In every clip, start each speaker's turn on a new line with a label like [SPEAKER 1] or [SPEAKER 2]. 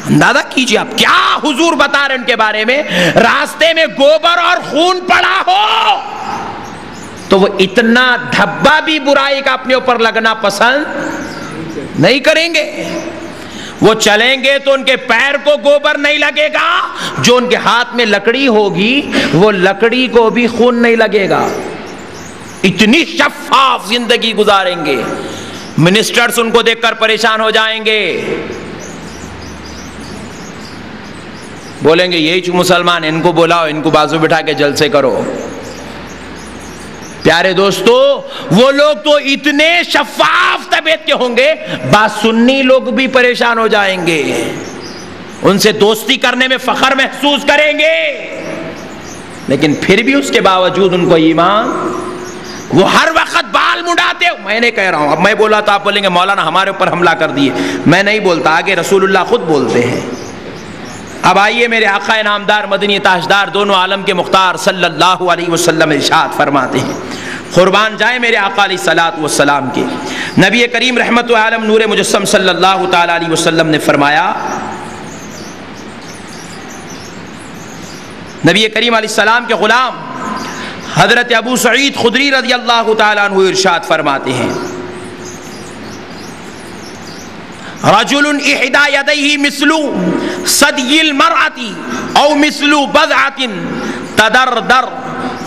[SPEAKER 1] اندازہ کیجیے آپ کیا حضور بتا رہے ہیں ان کے بارے میں. راستے میں گوبر اور خون پڑا ہو تو وہ اتنا دھبا بھی برائی کا اپنے اوپر لگنا پسند نہیں کریں گے. وہ چلیں گے تو ان کے پیر کو گوبر نہیں لگے گا, جو ان کے ہاتھ میں لکڑی ہوگی وہ لکڑی کو بھی خون نہیں لگے گا. اتنی شفاف زندگی گزاریں گے. منسٹرز ان کو دیکھ کر پریشان ہو جائیں گے, بولیں گے یہی مسلمان, ان کو بلاؤ, ان کو بازو بٹھا کے جلسے کرو. پیارے دوستو, وہ لوگ تو اتنے شفاف طبیعت کے ہوں گے, بات سنی لوگ بھی پریشان ہو جائیں گے, ان سے دوستی کرنے میں فخر محسوس کریں گے, لیکن پھر بھی اس کے باوجود ان کو ایمان, وہ ہر وقت بال مڈاتے. میں نے کہہ رہا ہوں, اب میں بولا تو آپ بولیں گے مولانا ہمارے اوپر حملہ کر دیے. میں نہیں بولتا, آگے رسول اللہ خود بولتے ہیں. اب آئیے میرے آقا انعامدار مدنی تاجدار دونوں عالم کے مختار صلی اللہ علیہ وسلم ارشاد فرماتے ہیں, قربان جائیں میرے آقا علیہ الصلوۃ والسلام کے. نبی کریم رحمت عالم نور مجسم صلی اللہ تعالی علیہ وسلم نے فرمایا, نبی کریم علیہ السلام کے غلام حضرت ابو سعید خدری رضی اللہ تعالیٰ عنہ ارشاد فرماتے ہیں, رجل احدى يديه مثل ثدي المرأة او مثل بضعة تدردر.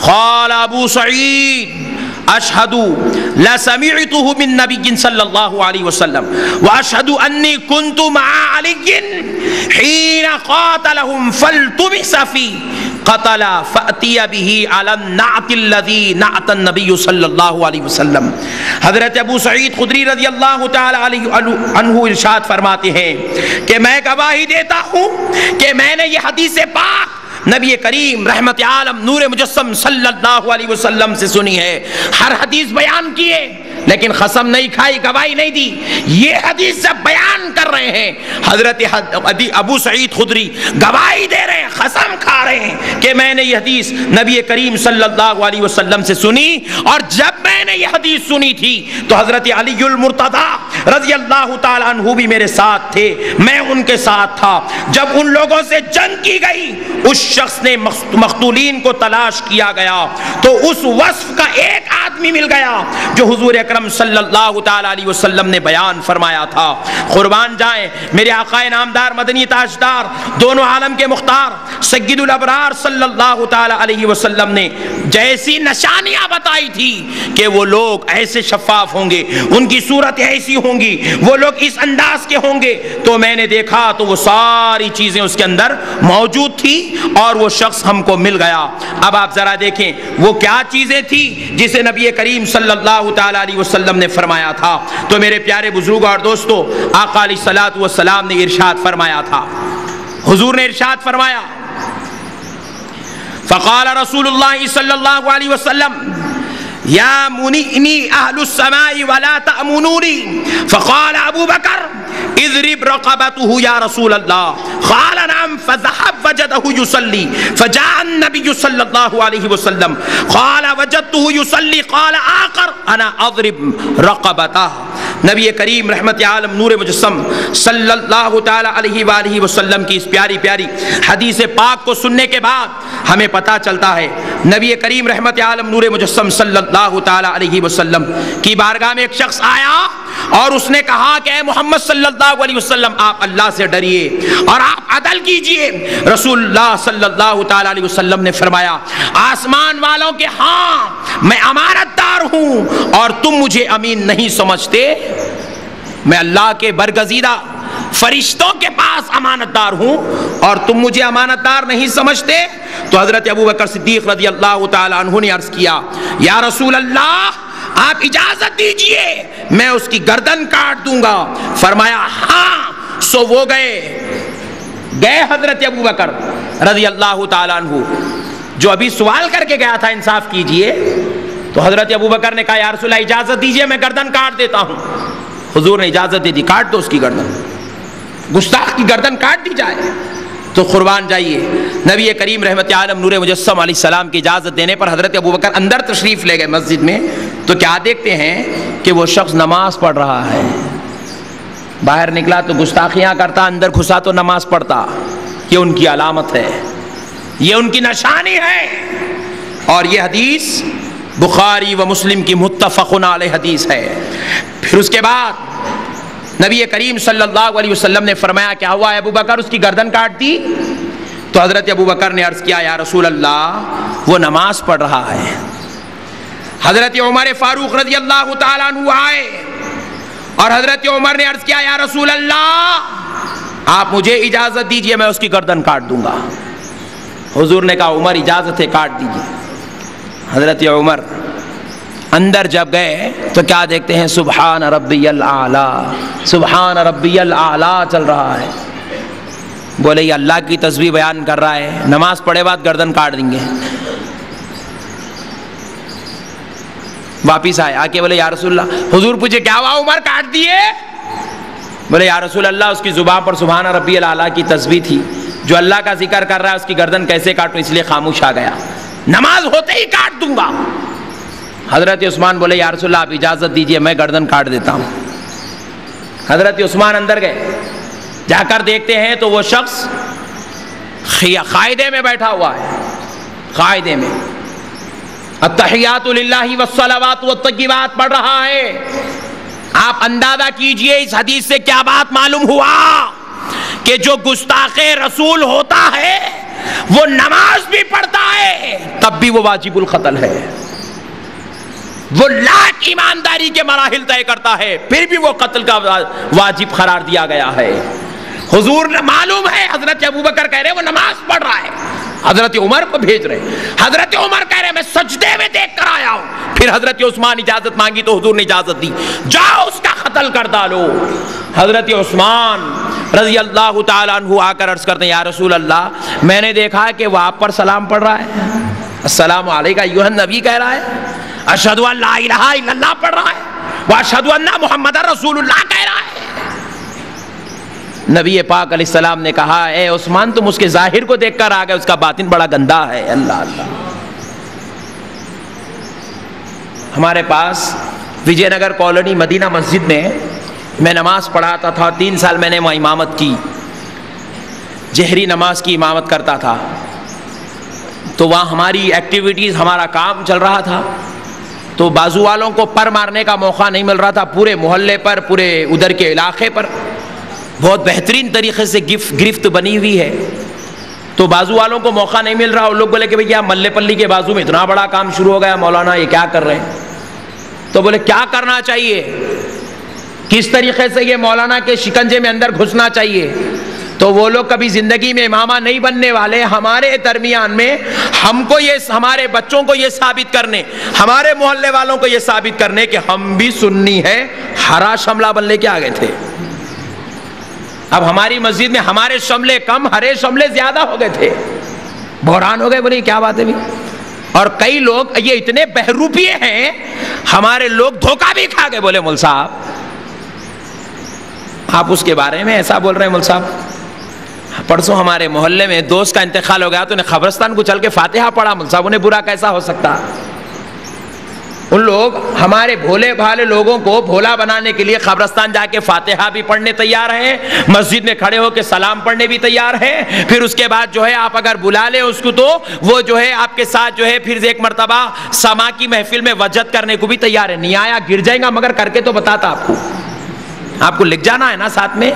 [SPEAKER 1] قال ابو سعید اشهد لسمعته من نبي صلى الله عليه وسلم واشهد اني كنت مع علي حين قاتلهم فالتمس فيه قتل فأتي به على النعت الذي نعت النبي صلی اللہ علیہ وسلم. حضرت ابو سعید خدری رضی اللہ تعالی عنہ ارشاد فرماتے ہیں کہ میں گواہی دیتا ہوں کہ میں نے یہ حدیث پاک نبی کریم رحمت عالم نور مجسم صلی اللہ علیہ وسلم سے سنی ہے. ہر حدیث بیان کیے لیکن قسم نہیں کھائی, گواہی نہیں دی. یہ حدیث سب بیان کر رہے ہیں, حضرت ابو سعید خدری گواہی دے رہے ہیں, قسم کھا رہے ہیں کہ میں نے یہ حدیث نبی کریم صلی اللہ علیہ وسلم سے سنی, اور جب میں نے یہ حدیث سنی تھی تو حضرت علی المرتضی رضی اللہ تعالی عنہ بھی میرے ساتھ تھے, میں ان کے ساتھ تھا. جب ان لوگوں سے جنگ کی گئی, اس شخص نے مقتولین کو تلاش کیا گیا تو اس وصف کا ایک آدمی مل گیا جو حضور اکرم صلی اللہ تعالی علیہ وسلم نے بیان فرمایا تھا. قربان جائیں میرے آقا نامدار مدنی تاجدار دونوں عالم کے مختار سید الابرار صلی اللہ تعالی علیہ وسلم نے جیسی نشانیاں بتائی تھی کہ وہ لوگ ایسے شفاف ہوں گے, ان کی صورت ایسی ہوں گی, وہ لوگ اس انداز کے ہوں گے, تو میں نے دیکھا تو وہ ساری چیزیں اس کے اندر موجود تھی اور وہ شخص ہم کو مل گیا. اب آپ ذرا دیکھیں وہ کیا چیزیں تھی جسے نبی کریم صلی اللہ تعالی علیہ وسلم نے فرمایا تھا. تو میرے پیارے بزرگ اور دوستو, آقا علیہ الصلوۃ والسلام نے ارشاد فرمایا تھا, حضور نے ارشاد فرمایا, فقال رسول اللہ صلی اللہ علیہ وسلم یا منئنی اہل السماء ولا تأمنونی. فقال ابو بکر اضرب رقبته یا رسول اللہ. قال نعم فذهب وجده يصلي فجاء النبي صلی اللہ علیہ وسلم قال وجدته يصلي قال آخر انا اضرب رقبته. نبی کریم رحمت عالم نور مجسم صلی اللہ تعالی علیہ وآلہ وسلم کی اس پیاری پیاری حدیث پاک کو سننے کے بعد ہمیں پتہ چلتا ہے نبی کریم رحمت عالم نور مجسم صلی اللہ تعالی علیہ وسلم کی بارگاہ میں ایک شخص آیا اور اس نے کہا کہ اے محمد صلی اللہ علیہ وسلم آپ اللہ سے ڈریے اور آپ عدل کیجئے. رسول اللہ صلی اللہ تعالی علیہ وسلم نے فرمایا, آسمان والوں کے ہاں میں امانت دار ہوں اور تم مجھے امین نہیں سمجھتے, میں اللہ کے برگزیدہ فرشتوں کے پاس امانت دار ہوں اور تم مجھے امانت دار نہیں سمجھتے. تو حضرت ابو بکر صدیق رضی اللہ تعالی عنہ نے عرض کیا, یا رسول اللہ آپ اجازت دیجئے میں اس کی گردن کاٹ دوں گا. فرمایا ہاں. سو وہ گئے حضرت ابو بکر رضی اللہ تعالی عنہ جو ابھی سوال کر کے گیا تھا انصاف کیجئے. تو حضرت ابو بکر نے کہا یا رسول اللہ اجازت دیجئے میں گردن کاٹ دیتا ہوں. حضور نے اجازت دے دی, کاٹ دو اس کی گردن, گستاخ کی گردن کاٹ دی جائے. تو قربان جائیے نبی کریم رحمت عالم نور مجسم علیہ السلام کی اجازت دینے پر حضرت ابو بکر اندر تشریف لے گئے مسجد میں. تو کیا دیکھتے ہیں کہ وہ شخص نماز پڑھ رہا ہے, باہر نکلا تو گستاخیاں کرتا، اندر گھسا تو نماز پڑھتا. یہ ان کی علامت ہے، یہ ان کی نشانی ہے. اور یہ حدیث بخاری و مسلم کی متفق علیہ حدیث ہے. پھر اس کے بعد نبی کریم صلی اللہ علیہ وسلم نے فرمایا کیا ہوا ابو بکر، اس کی گردن کاٹ دی؟ تو حضرت ابو بکر نے عرض کیا یا رسول اللہ وہ نماز پڑھ رہا ہے. حضرت عمر فاروق رضی اللہ تعالیٰ عنہ آئے اور حضرت عمر نے عرض کیا یا رسول اللہ آپ مجھے اجازت دیجئے میں اس کی گردن کاٹ دوں گا. حضور نے کہا عمر اجازت ہے کاٹ دیجئے. حضرت عمر اندر جب گئے تو کیا دیکھتے ہیں سبحان ربی الاعلی، سبحان ربی الاعلی چل رہا ہے. بولے یہ اللہ کی تسبیح بیان کر رہا ہے، نماز پڑھے بعد گردن کاٹ دیں گے. واپس آئے، آ کے بولے یا رسول اللہ. حضور پوچھے کیا ہوا عمر کاٹ دیے؟ بولے یا رسول اللہ اس کی زبان پر سبحان ربی الاعلی کی تسبیح تھی، جو اللہ کا ذکر کر رہا ہے اس کی گردن کیسے کاٹوں، اس لیے خاموش آ گیا، نماز ہوتے ہی کاٹ دوں گا. حضرت عثمان بولے یا رسول اللہ آپ اجازت دیجئے میں گردن کاٹ دیتا ہوں. حضرت عثمان اندر گئے، جا کر دیکھتے ہیں تو وہ شخص قاعدے میں بیٹھا ہوا ہے، قاعدے میں التحیات للہ والصلوات والطیبات پڑھ رہا ہے. آپ اندازہ کیجئے اس حدیث سے کیا بات معلوم ہوا کہ جو گستاخ رسول ہوتا ہے وہ نماز بھی پڑھتا ہے تب بھی وہ واجب القتل ہے. وہ لاکھ ایمانداری کے مراحل طے کرتا ہے پھر بھی وہ قتل کا واجب قرار دیا گیا ہے. حضور نے معلوم ہے، حضرت ابو بکر کہہ رہے وہ نماز پڑھ رہا ہے، حضرت عمر کو بھیج رہے، حضرت عمر کہہ رہے میں سجدے میں دیکھ کر آیا ہوں. پھر حضرت عثمان اجازت مانگی تو حضور نے اجازت دی، جاؤ اس کا قتل کر ڈالو. حضرت عثمان رضی اللہ تعالیٰ عنہ آ کر عرض کرتے ہیں یا رسول اللہ میں نے دیکھا کہ وہ آپ پر سلام پڑھ رہا ہے، السلام علیکہ ایھا النبی کہہ رہا ہے، اشہد ان لا الہ الا اللہ پڑھ رہا ہے، واشہد ان محمد رسول اللہ کہہ رہا ہے. نبی پاک علیہ السلام نے کہا اے عثمان تم اس کے ظاہر کو دیکھ کر آ گئے، اس کا باطن بڑا گندا ہے. اللہ اللہ. ہمارے پاس وجے نگر کالونی مدینہ مسجد میں نماز پڑھاتا تھا، 3 سال میں نے وہاں امامت کی، جہری نماز کی امامت کرتا تھا. تو وہاں ہماری ایکٹیویٹیز، ہمارا کام چل رہا تھا، تو بازو والوں کو پر مارنے کا موقع نہیں مل رہا تھا. پورے محلے پر، پورے ادھر کے علاقے پر بہت بہترین طریقے سے گرفت بنی ہوئی ہے، تو بازو والوں کو موقع نہیں مل رہا. وہ لوگ بولے کہ بھئی ملے پلی کے بازو میں اتنا بڑا کام شروع ہو گیا مولانا، یہ کیا کر رہے ہیں؟ تو بولے کیا کرنا چاہیے، کس طریقے سے یہ مولانا کے شکنجے میں اندر گھسنا چاہیے. تو وہ لوگ کبھی زندگی میں امامہ نہیں بننے والے. ہمارے درمیان میں ہم کو یہ، ہمارے بچوں کو یہ ثابت کرنے، ہمارے محلے والوں کو یہ ثابت کرنے کہ ہم بھی سنی ہے، ہرا شملہ بن لے کے آ گئے تھے. اب ہماری مسجد میں ہمارے شملے کم، ہرے شملے زیادہ ہو گئے تھے. بحران ہو گئے، بولے کیا بات ہے بھی. اور کئی لوگ یہ اتنے بہروپیے ہیں، ہمارے لوگ دھوکہ بھی کھا گئے. بولے مول صاحب آپ اس کے بارے میں ایسا بول رہے ہیں. مول صاحب پرسوں ہمارے محلے میں دوست کا انتقال ہو گیا تو انہیں قبرستان کو چل کے فاتحہ پڑھا. مول صاحب انہیں برا کیسا ہو سکتا. ان لوگ ہمارے بھولے بھالے لوگوں کو بھولا بنانے کے لیے قبرستان جا کے فاتحہ بھی پڑھنے تیار ہیں، مسجد میں کھڑے ہو کے سلام پڑھنے بھی تیار ہیں. پھر اس کے بعد جو ہے آپ اگر بلا لیں اس کو تو وہ جو ہے آپ کے ساتھ جو ہے پھر ایک مرتبہ سما کی محفل میں وجد کرنے کو بھی تیار ہے. نہیں آیا گر جائے گا مگر کر کے تو بتاتا آپ کو لکھ جانا ہے نا ساتھ میں.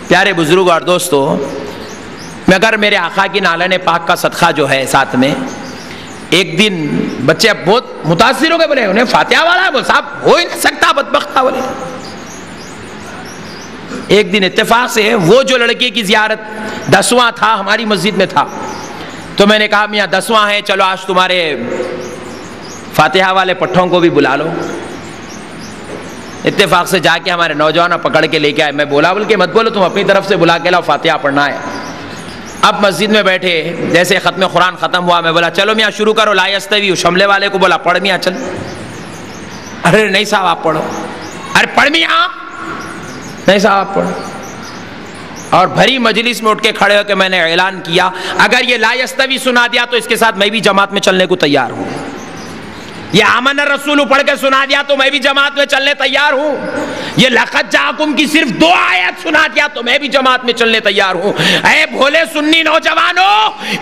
[SPEAKER 1] پیارے بزرگ اور دوستو، مگر میرے آقا کی نالن پاک کا صدقہ جو ہے ساتھ میں، ایک دن بچے بہت متاثر ہو گئے. بولے انہیں فاتحہ والا ہے. بول صاحب ہو ہی نہیں سکتا بدبختہ. بولے ایک دن اتفاق سے وہ جو لڑکی کی زیارت 10واں تھا ہماری مسجد میں تھا، تو میں نے کہا میاں 10واں ہے، چلو آج تمہارے فاتحہ والے پٹھوں کو بھی بلا لو. اتفاق سے جا کے ہمارے نوجوان پکڑ کے لے کے آئے. میں بولا بول کے مت بولو، تم اپنی طرف سے بلا کے لاؤ، فاتحہ پڑھنا ہے. اب مسجد میں بیٹھے، جیسے ختم قرآن ختم ہوا میں بولا چلو میاں شروع کرو لا یستوی. شملے والے کو بولا پڑھ میاں چل. ارے نہیں صاحب آپ پڑھو. ارے پڑھ میاں. نہیں صاحب آپ پڑھو. اور بھری مجلس میں اٹھ کے کھڑے ہو کے میں نے اعلان کیا اگر یہ لا یستوی سنا دیا تو اس کے ساتھ میں بھی جماعت میں چلنے کو تیار ہوں. یہ آمن الرسول پڑھ کے سنا دیا تو میں بھی جماعت میں چلنے تیار ہوں. یہ لقد جاءکم کی صرف 2 آیت سنا دیا تو میں بھی جماعت میں چلنے تیار ہوں. اے بھولے سنی نوجوانوں،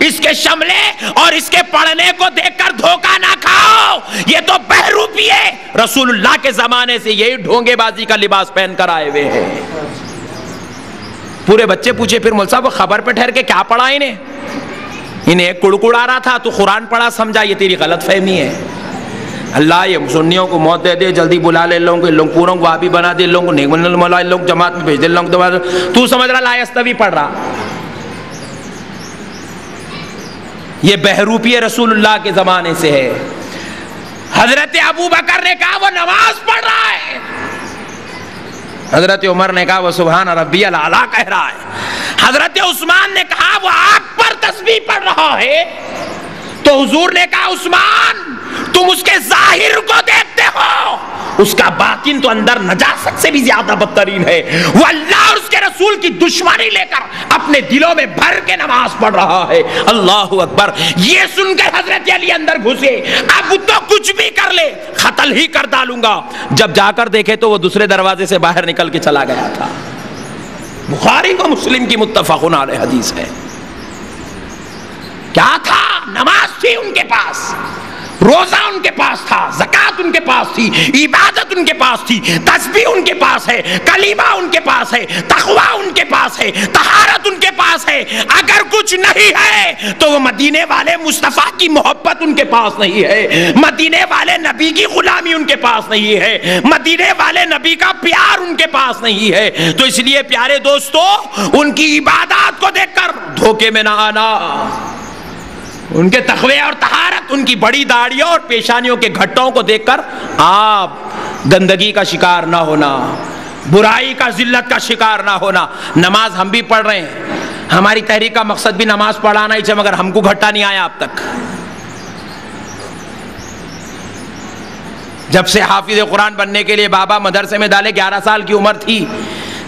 [SPEAKER 1] اس کے شملے اور اس کے پڑھنے کو دیکھ کر دھوکہ نہ کھاؤ. یہ تو بہروپی ہے، رسول اللہ کے زمانے سے یہی ڈھونگے بازی کا لباس پہن کر آئے ہوئے ہیں. پورے بچے پوچھے پھر مول صاحب خبر پہ ٹھہر کے کیا پڑھا انہیں کڑکڑا رہا تھا تو قرآن پڑھا سمجھا. یہ تیری غلط فہمی ہے. اللہ یہ سنیوں کو موت دے دے، جلدی بلا لے لوگوں کو، لوگ پوروں کو وہابی بنا دے، لوگوں کو نیک مولا، لوگ جماعت میں بھیج دے، لوگ تو سمجھ رہا لا یستوی پڑھ رہا. یہ بہروپی رسول اللہ کے زمانے سے ہے. حضرت ابو بکر نے کہا وہ نماز پڑھ رہا ہے، حضرت عمر نے کہا وہ سبحان ربی الاعلیٰ کہہ رہا ہے، حضرت عثمان نے کہا وہ آگ پر تسبیح پڑھ رہا ہے. تو حضور نے کہا عثمان تم اس کے ظاہر کو دیکھتے ہو، اس کا باطن تو اندر نجاست سے بھی زیادہ بدترین ہے. وہ اللہ اور اس کے رسول کی دشمنی لے کر اپنے دلوں میں بھر کے نماز پڑھ رہا ہے. اللہ اکبر. یہ سن کر حضرت علی اندر گھسے، اب تو کچھ بھی کر لے قتل ہی کر ڈالوں گا. جب جا کر دیکھے تو وہ دوسرے دروازے سے باہر نکل کے چلا گیا تھا. بخاری و مسلم کی متفق علیہ حدیث ہے. کیا تھا؟ نماز تھی ان کے پاس، روزہ ان کے پاس تھا، زکات ان کے پاس تھی، عبادت ان کے پاس تھی، تسبیح ان کے پاس ہے، کلمہ ان کے پاس ہے، تقوی ان کے پاس ہے، طہارت ان کے پاس ہے. اگر کچھ نہیں ہے تو وہ مدینے والے مصطفیٰ کی محبت ان کے پاس نہیں ہے، مدینے والے نبی کی غلامی ان کے پاس نہیں ہے، مدینے والے نبی کا پیار ان کے پاس نہیں ہے. تو اس لیے پیارے دوستو، ان کی عبادات کو دیکھ کر دھوکے میں نہ آنا، ان کے تقوی اور طہارت، ان کی بڑی داڑھیوں اور پیشانیوں کے گھٹوں کو دیکھ کر آپ گندگی کا شکار نہ ہونا، برائی کا، ذلت کا شکار نہ ہونا. نماز ہم بھی پڑھ رہے ہیں، ہماری تحریک کا مقصد بھی نماز پڑھانا ہی ہے، مگر ہم کو گھٹا نہیں آیا اب تک. جب سے حافظ قرآن بننے کے لیے بابا مدرسے میں ڈالے، 11 سال کی عمر تھی،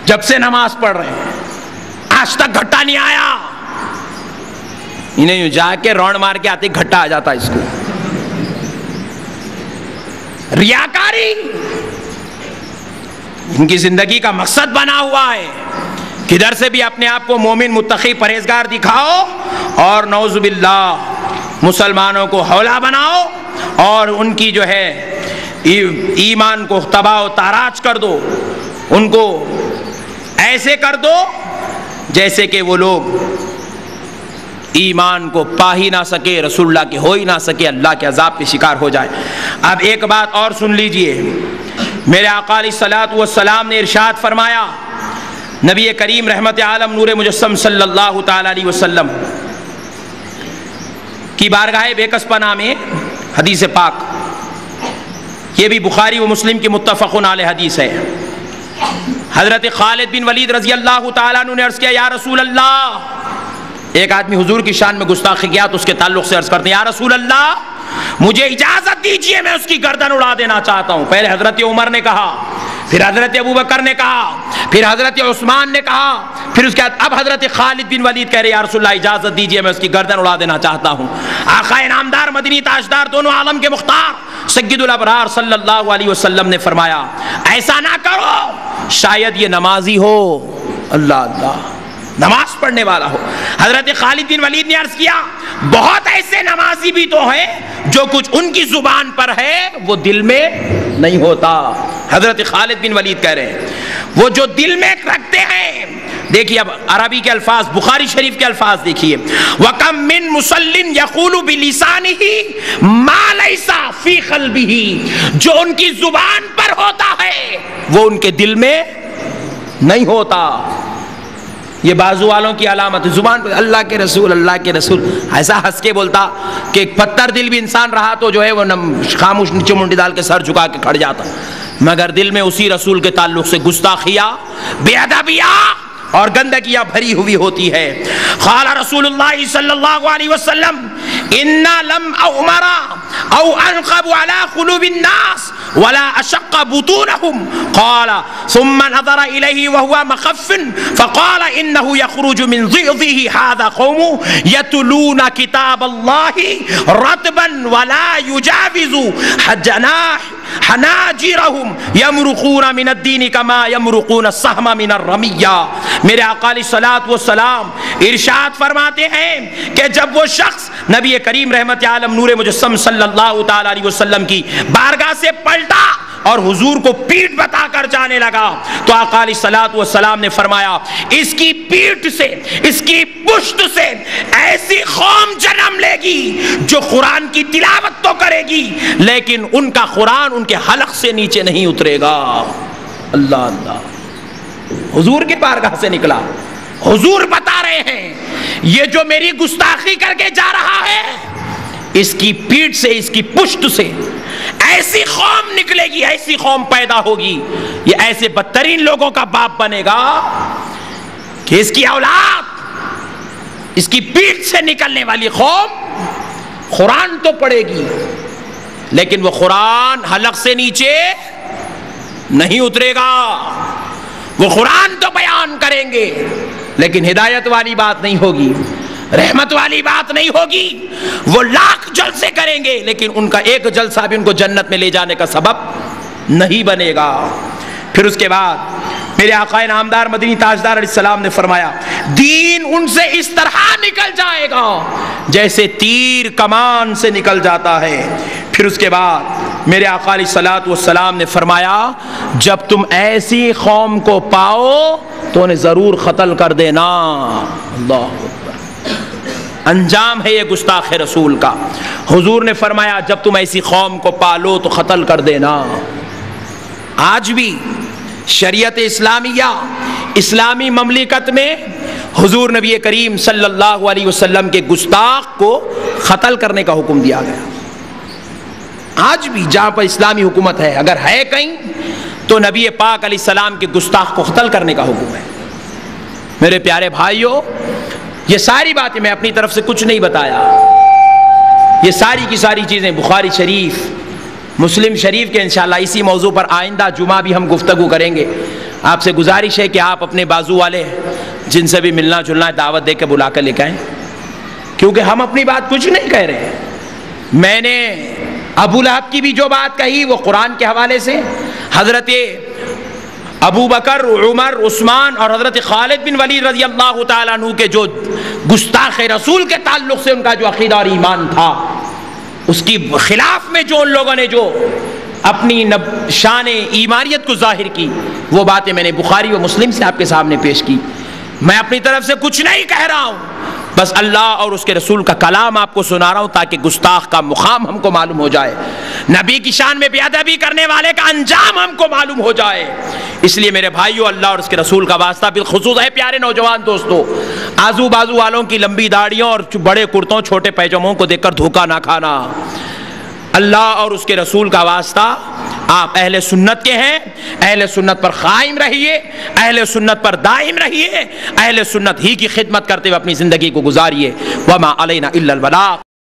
[SPEAKER 1] جب سے نماز پڑھ رہے ہیں آج تک گھٹا نہیں آیا. انہیں جا کے رون مار کے آتے گھٹا آ جاتا. اس کو ریاکاری ان کی زندگی کا مقصد بنا ہوا ہے. کدھر سے بھی اپنے آپ کو مومن، متقی، پرہیزگار دکھاؤ اور نعوذ باللہ مسلمانوں کو حوالہ بناؤ اور ان کی جو ہے ایمان کو تباہ و تاراج کر دو. ان کو ایسے کر دو جیسے کہ وہ لوگ ایمان کو پا ہی نہ سکے، رسول اللہ کے ہو ہی نہ سکے، اللہ کے عذاب کے شکار ہو جائے. اب ایک بات اور سن لیجئے. میرے آقا علیہ الصلوۃ والسلام نے ارشاد فرمایا، نبی کریم رحمت عالم نور مجسم صلی اللہ تعالی علیہ وسلم کی بارگاہ بے کس پناہ میں حدیث پاک، یہ بھی بخاری و مسلم کی متفق علیہ حدیث ہے. حضرت خالد بن ولید رضی اللہ تعالیٰ عنہ نے عرض کیا یا رسول اللہ، ایک آدمی حضور کی شان میں گستاخی کیا تو اس کے تعلق سے عرض کرتے ہیں یا رسول اللہ مجھے اجازت دیجئے میں اس کی گردن اڑا دینا چاہتا ہوں. پہلے حضرت عمر نے کہا، پھر حضرت ابو بکر نے کہا، پھر حضرت عثمان نے کہا، پھر اس کے بعد اب حضرت خالد بن ولید کہہ رہے یا رسول اللہ اجازت دیجئے میں اس کی گردن اڑا دینا چاہتا ہوں. آقا انعامدار، مدنی تاجدار، دونوں عالم کے مختار سید الابرار صلی اللہ علیہ وسلم نے فرمایا ایسا نہ کرو، شاید یہ نمازی ہو، اللہ اللہ نماز پڑھنے والا ہو. حضرت خالد بن ولید نے عرض کیا بہت ایسے نمازی بھی تو ہیں جو کچھ ان کی زبان پر ہے وہ دل میں نہیں ہوتا. حضرت خالد بن ولید کہہ رہے ہیں وہ جو دل میں رکھتے ہیں. دیکھیے اب عربی کے الفاظ، بخاری شریف کے الفاظ دیکھیے، وَكَم مِّن مُصَلٍّ يَقُولُ بِلِسَانِهِ مَا لَيْسَ فِي قَلْبِهِ، جو ان کی زبان پر ہوتا ہے وہ ان کے دل میں نہیں ہوتا. یہ بازو والوں کی علامت، زبان پر اللہ کے رسول، اللہ کے رسول، ایسا ہنس کے بولتا کہ ایک پتھر دل بھی انسان رہا تو جو ہے وہ خاموش نیچے منڈی ڈال کے سر جھکا کے کھڑ جاتا، مگر دل میں اسی رسول کے تعلق سے گستاخیاں، بے ادبیاں اور گندگیاں بھری ہوئی ہوتی ہے. قال رسول اللہ صلی اللہ علیہ وسلم انا لم امر او انقب على قلوب الناس ولا اشق بطونهم قال ثم نظر اليه وهو مخف فقال انه يخرج من ضئضه هذا قوم يتلون كتاب الله رطبا ولا يجاوز حناجرهم يمرقون من الدين كما يمرقون السهم من الرمية. میرے آقا علیہ الصلوۃ والسلام ارشاد فرماتے ہیں کہ جب وہ شخص نبی کریم رحمت عالم نور مجسم صلی اللہ تعالی علیہ وسلم کی بارگاہ سے پلٹا اور حضور کو پیٹھ بتا کر جانے لگا تو آقا علیہ الصلوۃ والسلام نے فرمایا اس کی پیٹھ سے، اس کی پشت سے ایسی قوم جنم لے گی جو قرآن کی تلاوت تو کرے گی لیکن ان کا قرآن ان کے حلق سے نیچے نہیں اترے گا. اللہ اللہ، حضور کے بارگاہ سے نکلا. حضور بتا رہے ہیں یہ جو میری گستاخی کر کے جا رہا ہے اس کی پیٹھ سے، اس کی پشت سے ایسی قوم نکلے گی، ایسی قوم پیدا ہوگی، یہ ایسے بدترین لوگوں کا باپ بنے گا کہ اس کی اولاد، اس کی پیٹھ سے نکلنے والی قوم قرآن تو پڑھے گی لیکن وہ قرآن حلق سے نیچے نہیں اترے گا. وہ قرآن تو بیان کریں گے لیکن ہدایت والی بات نہیں ہوگی، رحمت والی بات نہیں ہوگی. وہ لاکھ جلسے کریں گے لیکن ان کا ایک جلسہ بھی ان کو جنت میں لے جانے کا سبب نہیں بنے گا. پھر اس کے بعد میرے آقا نامدار مدنی تاجدار علیہ السلام نے فرمایا دین ان سے اس طرح نکل جائے گا جیسے تیر کمان سے نکل جاتا ہے. پھر اس کے بعد میرے آقا علیہ الصلوۃ والسلام نے فرمایا جب تم ایسی قوم کو پاؤ تو انہیں ضرور قتل کر دینا. اللہ اکبر، انجام ہے یہ گستاخ رسول کا. حضور نے فرمایا جب تم ایسی قوم کو پالو تو قتل کر دینا. آج بھی شریعت اسلامیہ، اسلامی مملکت میں حضور نبی کریم صلی اللہ علیہ وسلم کے گستاخ کو قتل کرنے کا حکم دیا گیا. آج بھی جہاں پر اسلامی حکومت ہے اگر ہے کہیں تو نبی پاک علیہ السلام کے گستاخ کو قتل کرنے کا حکم ہے. میرے پیارے بھائیوں، یہ ساری باتیں میں اپنی طرف سے کچھ نہیں بتایا، یہ ساری کی ساری چیزیں بخاری شریف، مسلم شریف کے انشاءاللہ اسی موضوع پر آئندہ جمعہ بھی ہم گفتگو کریں گے. آپ سے گزارش ہے کہ آپ اپنے بازو والے جن سے بھی ملنا جلنا ہے دعوت دے کے بلا کر لے کے آئیں، کیونکہ ہم اپنی بات کچھ نہیں کہہ رہے ہیں. میں نے ابو لہب کی بھی جو بات کہی وہ قرآن کے حوالے سے، حضرت ابو بکر، عمر، عثمان اور حضرت خالد بن ولید رضی اللہ تعالیٰ عنہ کے جو گستاخ رسول کے تعلق سے ان کا جو عقیدہ اور ایمان تھا اس کی خلاف میں جو ان لوگوں نے جو اپنی شان ایمانیت کو ظاہر کی وہ باتیں میں نے بخاری و مسلم سے آپ کے سامنے پیش کی. میں اپنی طرف سے کچھ نہیں کہہ رہا ہوں، بس اللہ اور اس کے رسول کا کلام آپ کو سنا رہا ہوں تاکہ گستاخ کا مقام ہم کو معلوم ہو جائے، نبی کی شان میں بے ادبی کرنے والے کا انجام ہم کو معلوم ہو جائے. اس لیے میرے بھائیو، اللہ اور اس کے رسول کا واسطہ بالخصوص ہے پیارے نوجوان دوستو، آزو بازو والوں کی لمبی داڑھیوں اور بڑے کرتوں چھوٹے پیجاموں کو دیکھ کر دھوکہ نہ کھانا. اللہ اور اس کے رسول کا واسطہ آپ اہل سنت کے ہیں، اہل سنت پر قائم رہیے، اہل سنت پر دائم رہیے، اہل سنت ہی کی خدمت کرتے ہوئے اپنی زندگی کو گزاریے. وما علینا الا البلاغ.